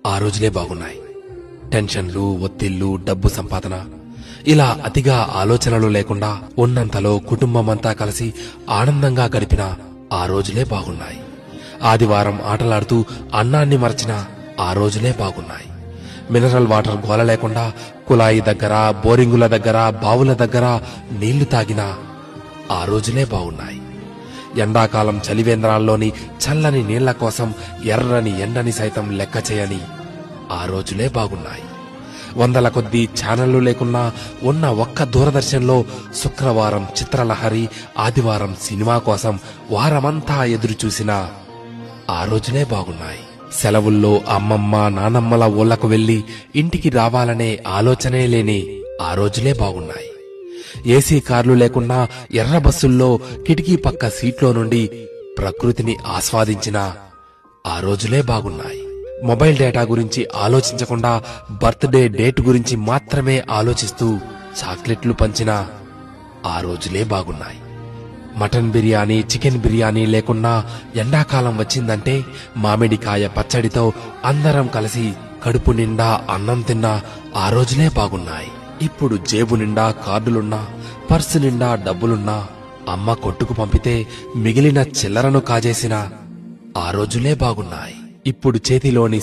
ఆ రోజులే బాగున్నాయి. టెన్షన్లు, ఒత్తిళ్లు, డబ్బు సంపాదన ఇలా అతిగా ఆలోచనలు లేకుండా ఉన్నంతలో కుటుంబమంతా కలిసి ఆనందంగా గడిపిన ఆ రోజులే బాగున్నాయి. ఆదివారం ఆటలాడుతూ అన్నాన్ని మరచిన ఆ రోజులే బాగున్నాయి. మినరల్ వాటర్ గోల లేకుండా కుళాయి దగ్గర, బోరింగుల దగ్గర, బావుల దగ్గర నీళ్లు తాగిన ఆ రోజులే బాగున్నాయి. ఎండాకాలం చలివేంద్రాల్లోని చల్లని నీళ్ల కోసం ఎర్రని ఎండని సైతం లెక్క చేయని ఆ రోజులే బాగున్నాయి. వందల కొద్దీ ఛానళ్లు లేకున్నా ఉన్న ఒక్క దూరదర్శన్లో శుక్రవారం చిత్రలహరి, ఆదివారం సినిమా కోసం వారమంతా ఎదురుచూసిన ఆ రోజులే బాగున్నాయి. సెలవుల్లో అమ్మమ్మ, నానమ్మల ఊళ్లకు వెళ్లి ఇంటికి రావాలనే ఆలోచనే లేని ఆ రోజులే బాగున్నాయి. ఏసీ కార్లు లేకున్నా ఎర్ర బస్సుల్లో కిటికీ పక్క సీట్లో నుండి ప్రకృతిని ఆస్వాదించిన ఆ రోజులే బాగున్నాయి. మొబైల్ డేటా గురించి ఆలోచించకుండా బర్త్డే డేట్ గురించి మాత్రమే ఆలోచిస్తూ చాక్లెట్లు పంచిన ఆ రోజులే బాగున్నాయి. మటన్ బిర్యానీ, చికెన్ బిర్యానీ లేకున్నా ఎండాకాలం వచ్చిందంటే మామిడికాయ పచ్చడితో అందరం కలిసి కడుపు నిండా అన్నం తిన్న ఆ రోజులే బాగున్నాయి. ఇప్పుడు జేబు నిండా కార్డులున్నా, పర్సు నిండా డబ్బులున్నా అమ్మ కొట్టుకు పంపితే మిగిలిన చిల్లరను కాజేసిన ఆ రోజులే బాగున్నాయి. ఇప్పుడు చేతిలోని